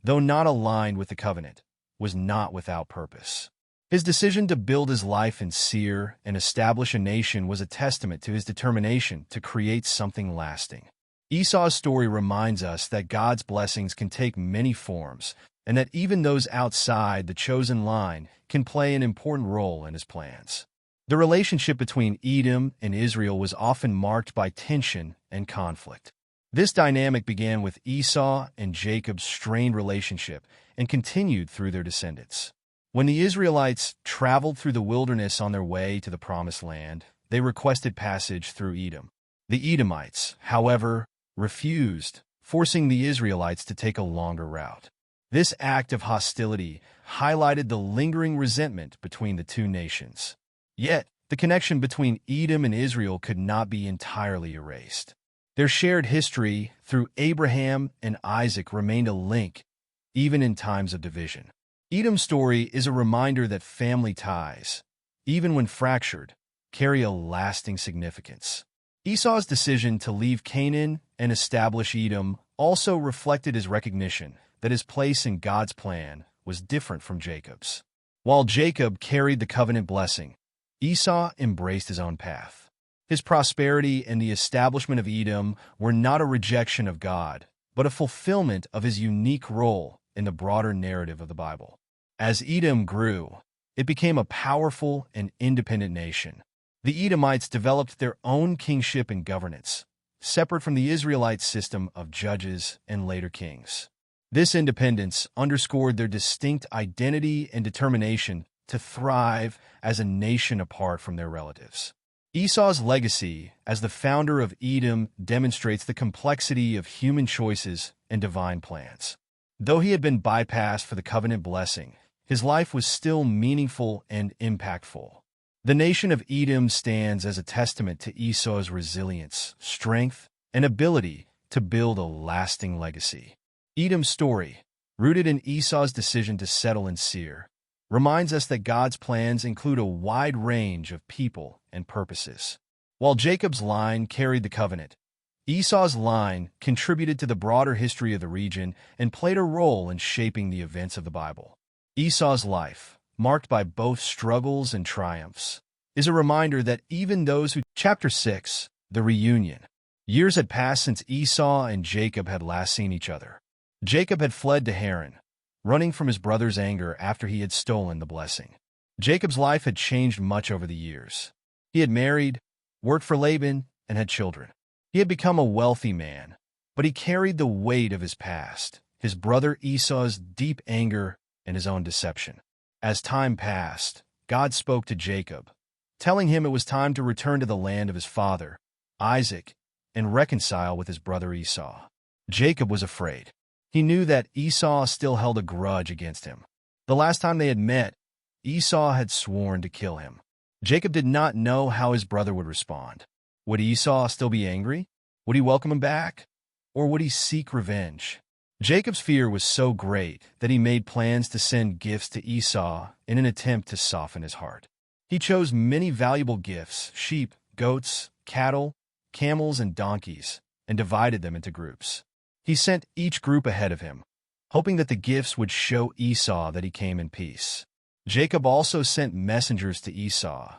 though not aligned with the covenant, was not without purpose. His decision to build his life in Seir and establish a nation was a testament to his determination to create something lasting. Esau's story reminds us that God's blessings can take many forms, and that even those outside the chosen line can play an important role in his plans. The relationship between Edom and Israel was often marked by tension and conflict. This dynamic began with Esau and Jacob's strained relationship and continued through their descendants. When the Israelites traveled through the wilderness on their way to the Promised Land, they requested passage through Edom. The Edomites, however, refused, forcing the Israelites to take a longer route. This act of hostility highlighted the lingering resentment between the two nations. Yet, the connection between Edom and Israel could not be entirely erased. Their shared history through Abraham and Isaac remained a link, even in times of division. Edom's story is a reminder that family ties, even when fractured, carry a lasting significance. Esau's decision to leave Canaan and establish Edom also reflected his recognition that his place in God's plan was different from Jacob's. While Jacob carried the covenant blessing, Esau embraced his own path. His prosperity and the establishment of Edom were not a rejection of God, but a fulfillment of his unique role in the broader narrative of the Bible. As Edom grew, it became a powerful and independent nation. The Edomites developed their own kingship and governance, separate from the Israelite system of judges and later kings. This independence underscored their distinct identity and determination to thrive as a nation apart from their relatives. Esau's legacy as the founder of Edom demonstrates the complexity of human choices and divine plans. Though he had been bypassed for the covenant blessing, his life was still meaningful and impactful. The nation of Edom stands as a testament to Esau's resilience, strength, and ability to build a lasting legacy. Edom's story, rooted in Esau's decision to settle in Seir, reminds us that God's plans include a wide range of people and purposes. While Jacob's line carried the covenant, Esau's line contributed to the broader history of the region and played a role in shaping the events of the Bible. Esau's life, marked by both struggles and triumphs, is a reminder that even those who... Chapter 6, The Reunion. Years had passed since Esau and Jacob had last seen each other. Jacob had fled to Haran, running from his brother's anger after he had stolen the blessing. Jacob's life had changed much over the years. He had married, worked for Laban, and had children. He had become a wealthy man, but he carried the weight of his past, his brother Esau's deep anger, and his own deception. As time passed, God spoke to Jacob, telling him it was time to return to the land of his father, Isaac, and reconcile with his brother Esau. Jacob was afraid. He knew that Esau still held a grudge against him. The last time they had met, Esau had sworn to kill him. Jacob did not know how his brother would respond. Would Esau still be angry? Would he welcome him back? Or would he seek revenge? Jacob's fear was so great that he made plans to send gifts to Esau in an attempt to soften his heart. He chose many valuable gifts, sheep, goats, cattle, camels, and donkeys, and divided them into groups. He sent each group ahead of him, hoping that the gifts would show Esau that he came in peace. Jacob also sent messengers to Esau,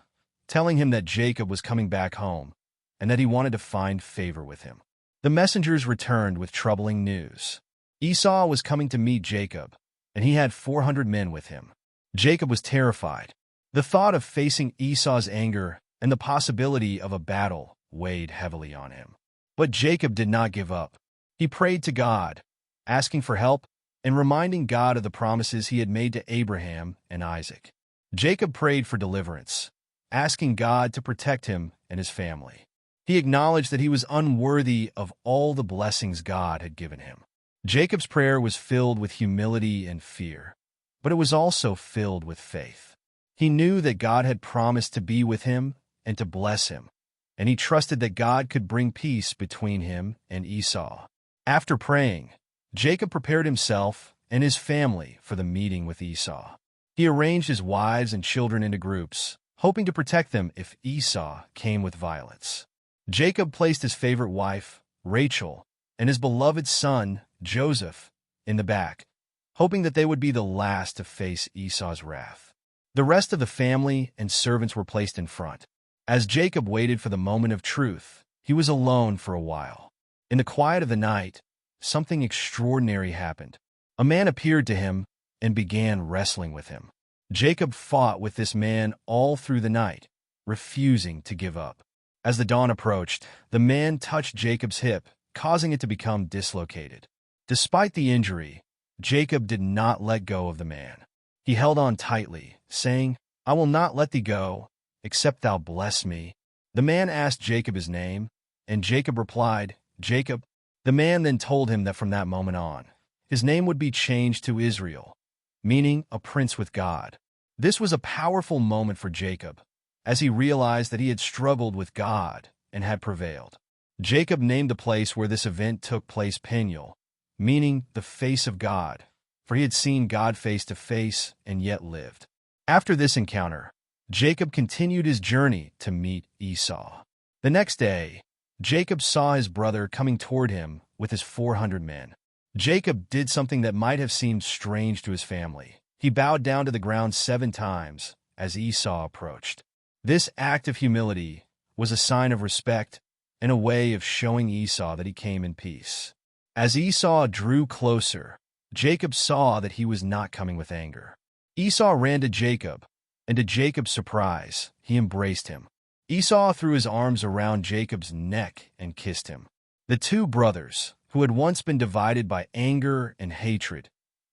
telling him that Jacob was coming back home and that he wanted to find favor with him. The messengers returned with troubling news. Esau was coming to meet Jacob, and he had 400 men with him. Jacob was terrified. The thought of facing Esau's anger and the possibility of a battle weighed heavily on him. But Jacob did not give up. He prayed to God, asking for help and reminding God of the promises he had made to Abraham and Isaac. Jacob prayed for deliverance, asking God to protect him and his family. He acknowledged that he was unworthy of all the blessings God had given him. Jacob's prayer was filled with humility and fear, but it was also filled with faith. He knew that God had promised to be with him and to bless him, and he trusted that God could bring peace between him and Esau. After praying, Jacob prepared himself and his family for the meeting with Esau. He arranged his wives and children into groups, hoping to protect them if Esau came with violence. Jacob placed his favorite wife, Rachel, and his beloved son, Joseph, in the back, hoping that they would be the last to face Esau's wrath. The rest of the family and servants were placed in front. As Jacob waited for the moment of truth, he was alone for a while. In the quiet of the night, something extraordinary happened. A man appeared to him and began wrestling with him. Jacob fought with this man all through the night, refusing to give up. As the dawn approached, the man touched Jacob's hip, causing it to become dislocated. Despite the injury, Jacob did not let go of the man. He held on tightly, saying, "I will not let thee go, except thou bless me." The man asked Jacob his name, and Jacob replied, "Jacob." The man then told him that from that moment on, his name would be changed to Israel, meaning a prince with God. This was a powerful moment for Jacob, as he realized that he had struggled with God and had prevailed. Jacob named the place where this event took place Peniel, meaning the face of God, for he had seen God face to face and yet lived. After this encounter, Jacob continued his journey to meet Esau. The next day, Jacob saw his brother coming toward him with his 400 men. Jacob did something that might have seemed strange to his family. He bowed down to the ground 7 times as Esau approached. This act of humility was a sign of respect and a way of showing Esau that he came in peace. As Esau drew closer, Jacob saw that he was not coming with anger. Esau ran to Jacob, and to Jacob's surprise, he embraced him. Esau threw his arms around Jacob's neck and kissed him. The two brothers, who had once been divided by anger and hatred,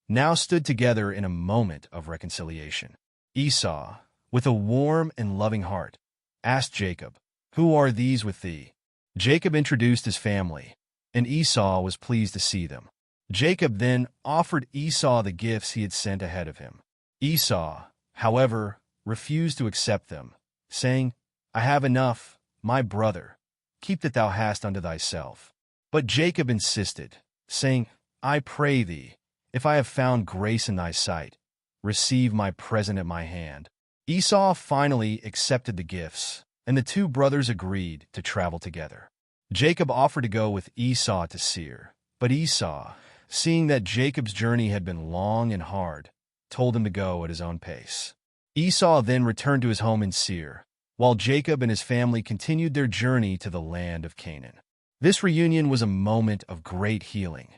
now stood together in a moment of reconciliation. Esau, with a warm and loving heart, asked Jacob, "Who are these with thee?" Jacob introduced his family, and Esau was pleased to see them. Jacob then offered Esau the gifts he had sent ahead of him. Esau, however, refused to accept them, saying, "I have enough, my brother. Keep that thou hast unto thyself." But Jacob insisted, saying, "I pray thee, if I have found grace in thy sight, receive my present at my hand." Esau finally accepted the gifts, and the two brothers agreed to travel together. Jacob offered to go with Esau to Seir, but Esau, seeing that Jacob's journey had been long and hard, told him to go at his own pace. Esau then returned to his home in Seir, while Jacob and his family continued their journey to the land of Canaan. This reunion was a moment of great healing.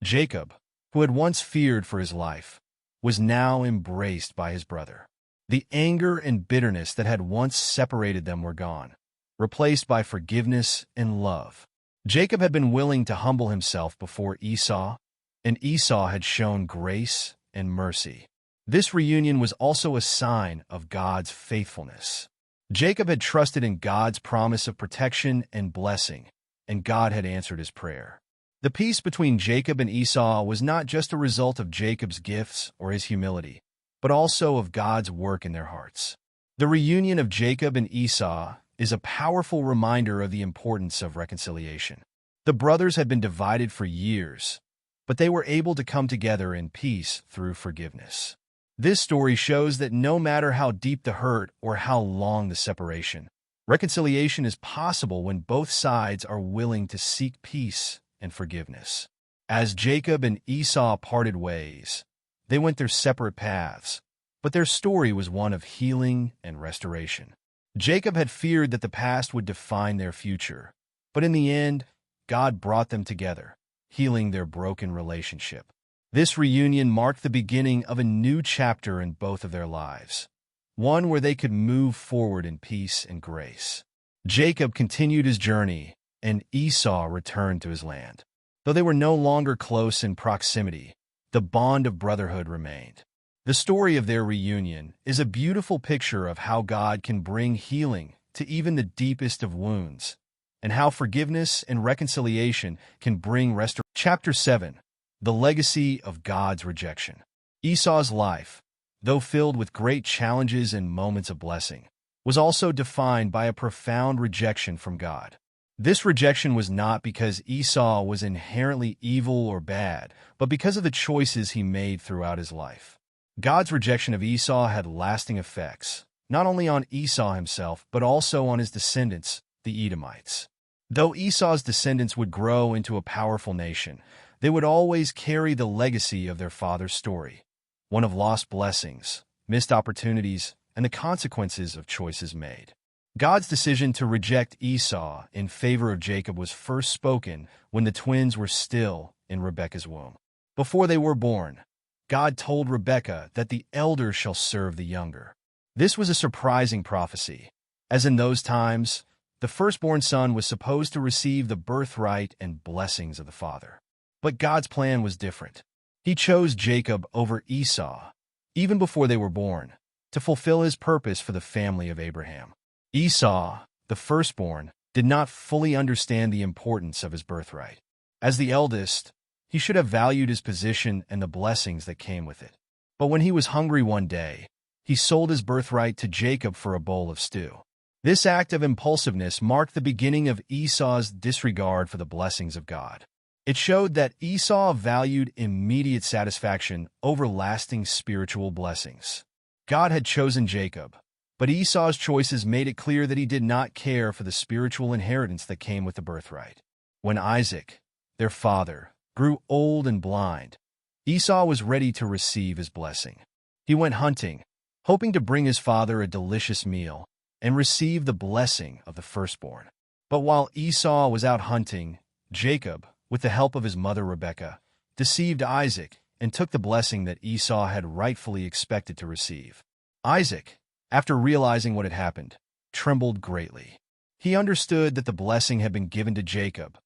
Jacob, who had once feared for his life, was now embraced by his brother. The anger and bitterness that had once separated them were gone, replaced by forgiveness and love. Jacob had been willing to humble himself before Esau, and Esau had shown grace and mercy. This reunion was also a sign of God's faithfulness. Jacob had trusted in God's promise of protection and blessing, and God had answered his prayer. The peace between Jacob and Esau was not just a result of Jacob's gifts or his humility, but also of God's work in their hearts. The reunion of Jacob and Esau is a powerful reminder of the importance of reconciliation. The brothers had been divided for years, but they were able to come together in peace through forgiveness. This story shows that no matter how deep the hurt or how long the separation, reconciliation is possible when both sides are willing to seek peace and forgiveness. As Jacob and Esau parted ways, they went their separate paths, but their story was one of healing and restoration. Jacob had feared that the past would define their future, but in the end, God brought them together, healing their broken relationship. This reunion marked the beginning of a new chapter in both of their lives, one where they could move forward in peace and grace. Jacob continued his journey, and Esau returned to his land. Though they were no longer close in proximity, the bond of brotherhood remained. The story of their reunion is a beautiful picture of how God can bring healing to even the deepest of wounds, and how forgiveness and reconciliation can bring restoration. Chapter 7. The Legacy of God's Rejection. Esau's life, though filled with great challenges and moments of blessing, was also defined by a profound rejection from God. This rejection was not because Esau was inherently evil or bad, but because of the choices he made throughout his life. God's rejection of Esau had lasting effects, not only on Esau himself, but also on his descendants, the Edomites. Though Esau's descendants would grow into a powerful nation, they would always carry the legacy of their father's story, one of lost blessings, missed opportunities, and the consequences of choices made. God's decision to reject Esau in favor of Jacob was first spoken when the twins were still in Rebekah's womb. Before they were born, God told Rebekah that the elder shall serve the younger. This was a surprising prophecy, as in those times, the firstborn son was supposed to receive the birthright and blessings of the father. But God's plan was different. He chose Jacob over Esau, even before they were born, to fulfill his purpose for the family of Abraham. Esau, the firstborn, did not fully understand the importance of his birthright. As the eldest, he should have valued his position and the blessings that came with it. But when he was hungry one day, he sold his birthright to Jacob for a bowl of stew. This act of impulsiveness marked the beginning of Esau's disregard for the blessings of God. It showed that Esau valued immediate satisfaction over lasting spiritual blessings. God had chosen Jacob, but Esau's choices made it clear that he did not care for the spiritual inheritance that came with the birthright. When Isaac, their father, grew old and blind, Esau was ready to receive his blessing. He went hunting, hoping to bring his father a delicious meal and receive the blessing of the firstborn. But while Esau was out hunting, Jacob, with the help of his mother Rebekah, deceived Isaac and took the blessing that Esau had rightfully expected to receive. Isaac, after realizing what had happened, trembled greatly. He understood that the blessing had been given to Jacob,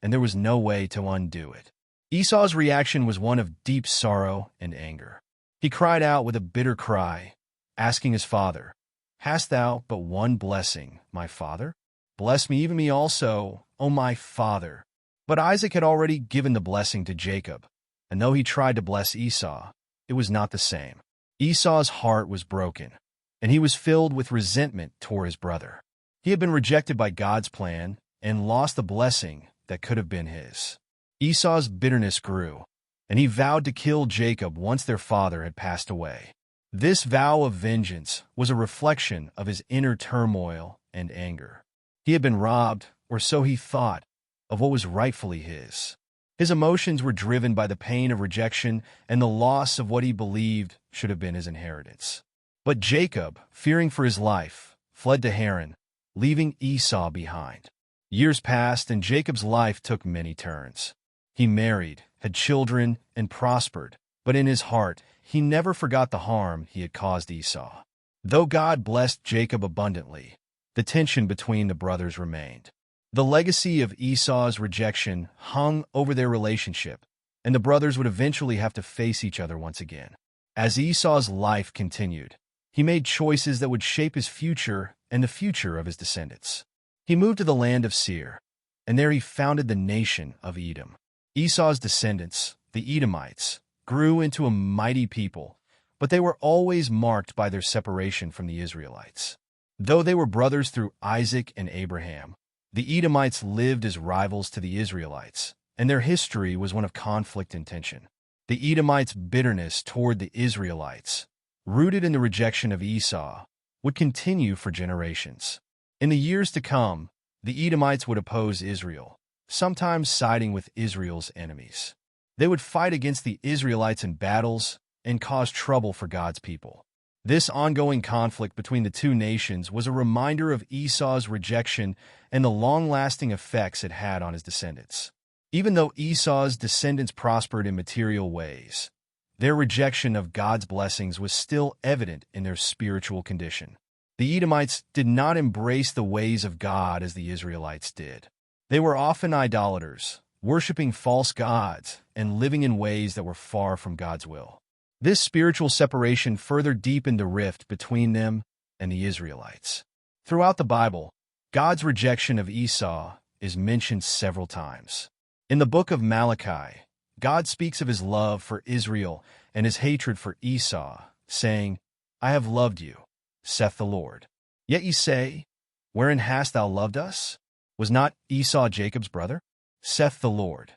and there was no way to undo it. Esau's reaction was one of deep sorrow and anger. He cried out with a bitter cry, asking his father, "Hast thou but one blessing, my father? Bless me, even me also, O my father." But Isaac had already given the blessing to Jacob, and though he tried to bless Esau, it was not the same. Esau's heart was broken, and he was filled with resentment toward his brother. He had been rejected by God's plan and lost the blessing that could have been his. Esau's bitterness grew, and he vowed to kill Jacob once their father had passed away. This vow of vengeance was a reflection of his inner turmoil and anger. He had been robbed, or so he thought, of what was rightfully his. His emotions were driven by the pain of rejection and the loss of what he believed should have been his inheritance. But Jacob, fearing for his life, fled to Haran, leaving Esau behind. Years passed, and Jacob's life took many turns. He married, had children, and prospered, but in his heart, he never forgot the harm he had caused Esau. Though God blessed Jacob abundantly, the tension between the brothers remained. The legacy of Esau's rejection hung over their relationship, and the brothers would eventually have to face each other once again. As Esau's life continued, he made choices that would shape his future and the future of his descendants. He moved to the land of Seir, and there he founded the nation of Edom. Esau's descendants, the Edomites, grew into a mighty people, but they were always marked by their separation from the Israelites. Though they were brothers through Isaac and Abraham, the Edomites lived as rivals to the Israelites, and their history was one of conflict and tension. The Edomites' bitterness toward the Israelites, rooted in the rejection of Esau, would continue for generations. In the years to come, the Edomites would oppose Israel, sometimes siding with Israel's enemies. They would fight against the Israelites in battles and cause trouble for God's people. This ongoing conflict between the two nations was a reminder of Esau's rejection and the long-lasting effects it had on his descendants. Even though Esau's descendants prospered in material ways, their rejection of God's blessings was still evident in their spiritual condition. The Edomites did not embrace the ways of God as the Israelites did. They were often idolaters, worshiping false gods and living in ways that were far from God's will. This spiritual separation further deepened the rift between them and the Israelites. Throughout the Bible, God's rejection of Esau is mentioned several times. In the book of Malachi, God speaks of his love for Israel and his hatred for Esau, saying, "I have loved you, saith the Lord. Yet ye say, Wherein hast thou loved us? Was not Esau Jacob's brother? Saith the Lord.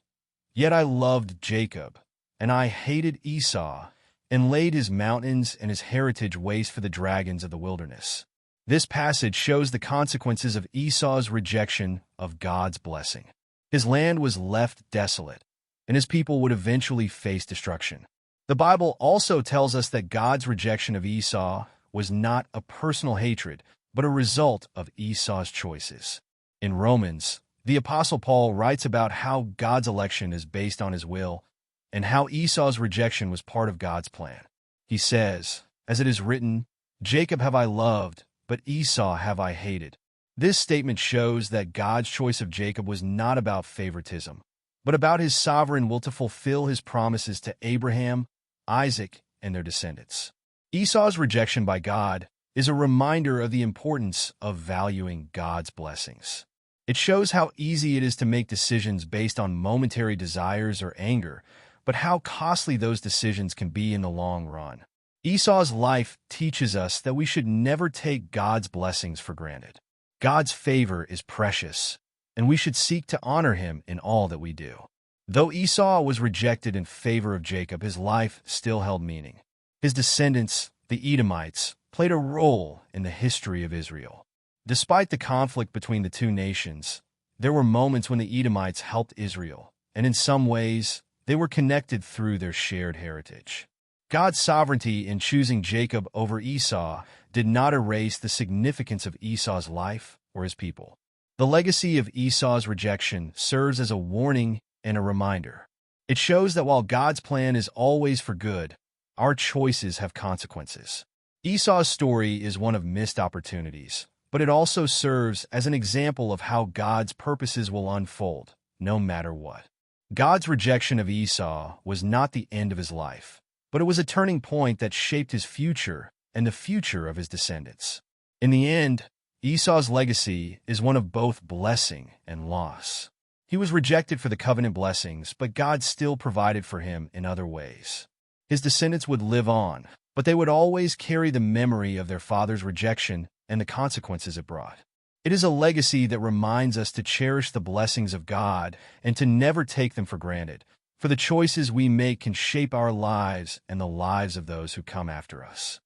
Yet I loved Jacob, and I hated Esau, and laid his mountains and his heritage waste for the dragons of the wilderness." This passage shows the consequences of Esau's rejection of God's blessing. His land was left desolate, and his people would eventually face destruction. The Bible also tells us that God's rejection of Esau was not a personal hatred, but a result of Esau's choices. In Romans, the Apostle Paul writes about how God's election is based on his will, and how Esau's rejection was part of God's plan. He says, "As it is written, Jacob have I loved, but Esau have I hated." This statement shows that God's choice of Jacob was not about favoritism, but about his sovereign will to fulfill his promises to Abraham, Isaac, and their descendants. Esau's rejection by God is a reminder of the importance of valuing God's blessings. It shows how easy it is to make decisions based on momentary desires or anger, but how costly those decisions can be in the long run. Esau's life teaches us that we should never take God's blessings for granted. God's favor is precious, and we should seek to honor him in all that we do. Though Esau was rejected in favor of Jacob, his life still held meaning. His descendants, the Edomites, played a role in the history of Israel. Despite the conflict between the two nations, there were moments when the Edomites helped Israel, and in some ways, they were connected through their shared heritage. God's sovereignty in choosing Jacob over Esau did not erase the significance of Esau's life or his people. The legacy of Esau's rejection serves as a warning and a reminder. It shows that while God's plan is always for good, our choices have consequences. Esau's story is one of missed opportunities, but it also serves as an example of how God's purposes will unfold, no matter what. God's rejection of Esau was not the end of his life, but it was a turning point that shaped his future and the future of his descendants. In the end, Esau's legacy is one of both blessing and loss. He was rejected for the covenant blessings, but God still provided for him in other ways. His descendants would live on, but they would always carry the memory of their father's rejection and the consequences it brought. It is a legacy that reminds us to cherish the blessings of God and to never take them for granted, for the choices we make can shape our lives and the lives of those who come after us.